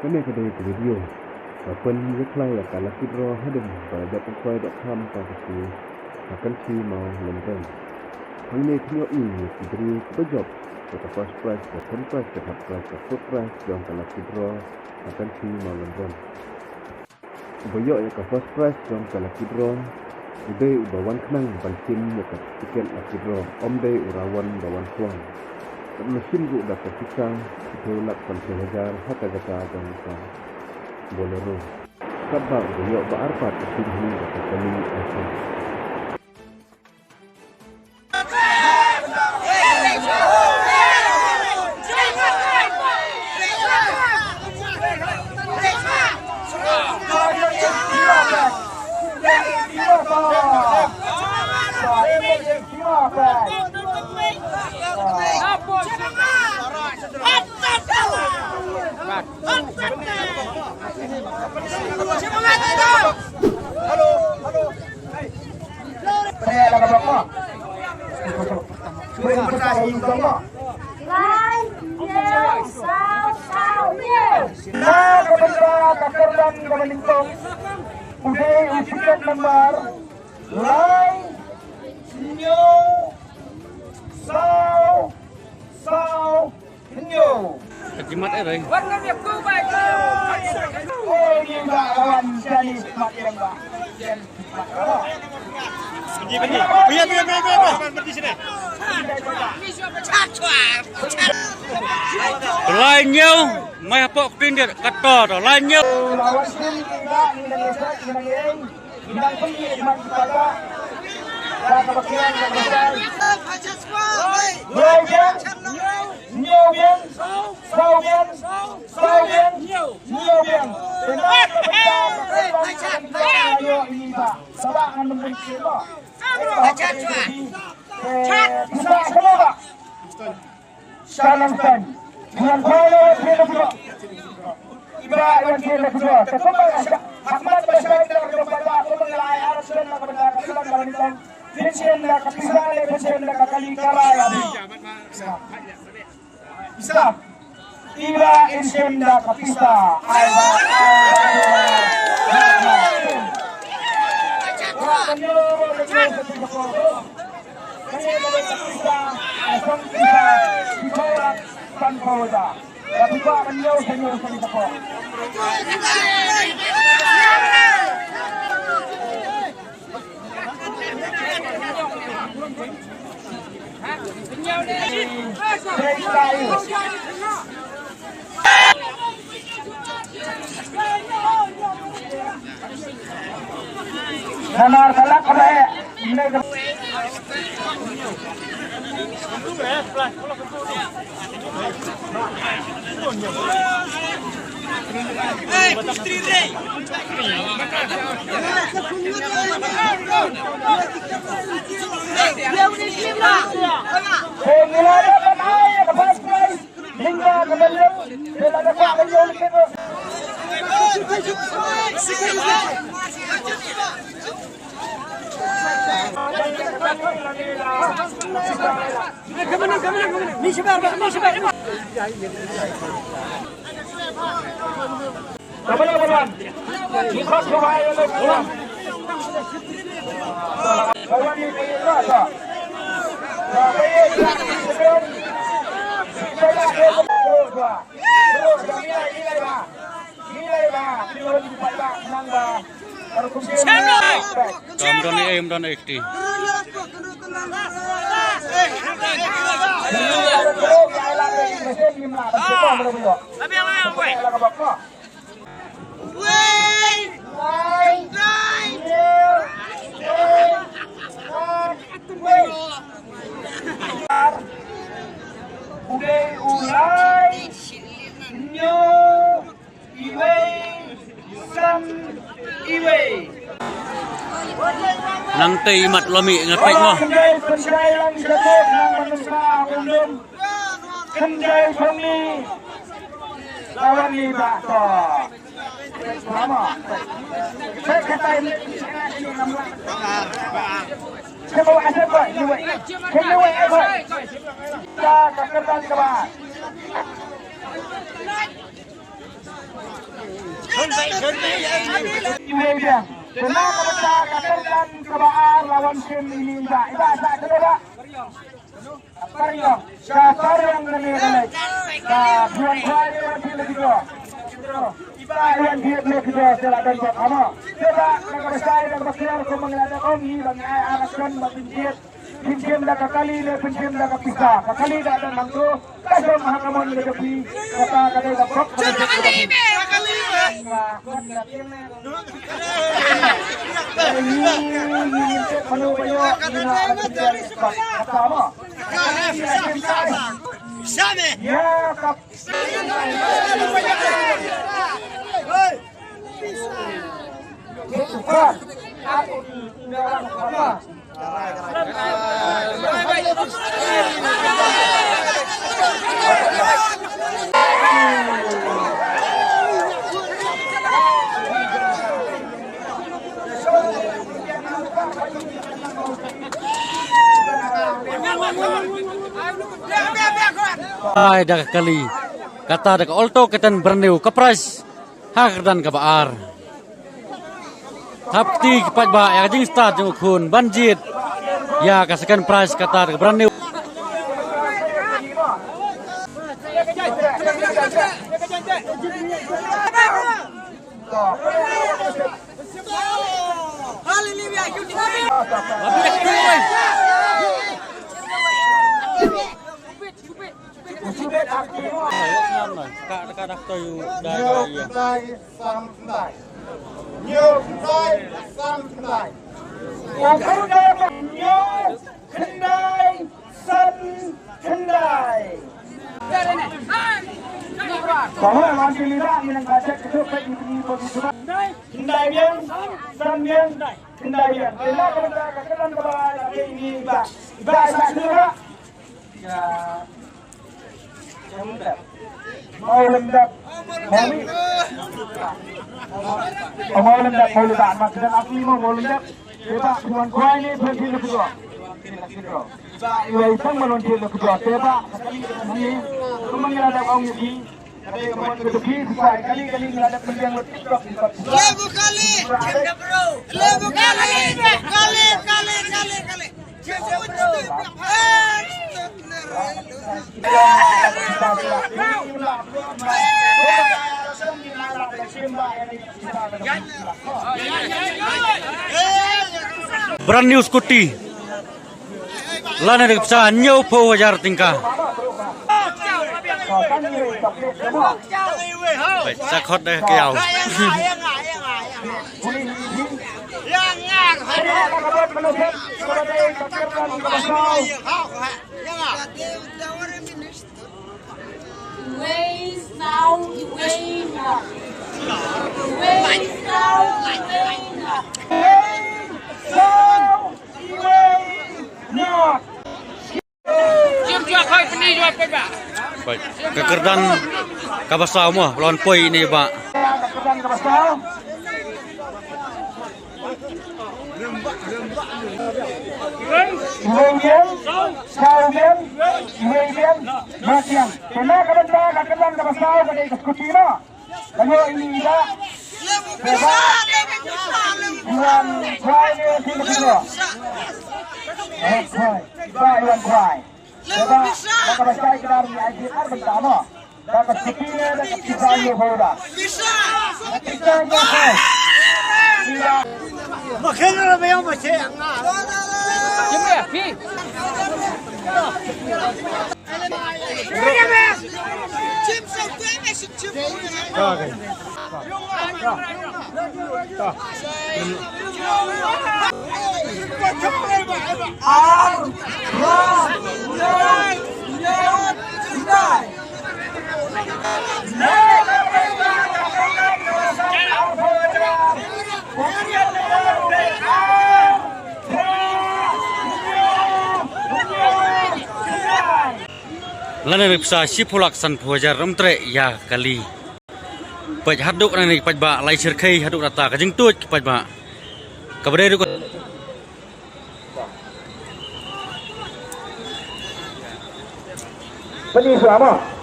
Kami kedai video. Kapan reply akan laki draw hadam pada pokoi.com pasti akan si mau lenteng. Hang ni tengok ini diberi berjob kata first prize, second prize, third prize, fourth prize yang kalau laki draw akan si mau lenteng. Bayar yang ke first prize yang kalau laki draw udah bawan kenang balkin yang ke tiket laki draw om day urawan bawan kuang. Mesin gua dapat pisang itu nak pencegahan hatta kata bangsa bolero sabang beliau berarpat di sini dapat kami asal Jimat ere. Warna dia kubay. Oh, ini Mbak kawan jadi mat yang Mbak. Lain nhau, mai apa pin dia kata dah lain nhau. Lawan tim kita Indonesia menang bidang pemilih kepada kebakiran yang besar. Bisa tiba insyaallah kapista Nanar kalak kabe Em don 80. Nang tei mat lomi ngepek mo. Kendai pemli lawan lima to. Sama. Saya kata ini Kamu ada apa? Kamu apa? Kita kekerjaan kebat. Iwediang. Kena kepada katakan kebaan lawan tim ini enggak. Iba tak kedua. Pariong. Kasar yang kena balik. Buan kuai lawan tim kedua. Iba yang dia boleh kedua setelah dan buat apa? Coba nak besar dan besar kau mengelak kami bagi arahkan bagi dia. Pinjam dah kali le pinjam dah pisah. Kali dah ada mangko. Kasih mahkamah ni lepi. Kata dah kok. Ay dah kali kata dak alto keten berniu kapras hak dan kabar Hapti kepat ba ya jing start jung kun banjit ya ka second prize kata dak berniu Bahwa nanti lihat yang kaca kesukaan ini posisi kendaian, sambian, kendaian. Kenapa kita katakan kepada ini bahasa juga? Ya, mau lembab, mau lebat. Maksudnya aku mau lembab. Sebab tuan kuai ini berhenti kedua. Iwa isang melontir kedua. Sebab sekali ini mengelada kaum ini. Kali ngeladap pendiang lebih drop. Lebu kali. Lebu kali. brand new scooty lana dak sa nyau po wajar tingkah baik sakot deh kiau baik kekerdan kabasau mah lawan poi ini pak lana dak sa sipulak san phojar ramtre ya kali paj haduk nani paj ba lai sirkai haduk rata kajing tut paj ba kabade ru Beni sama.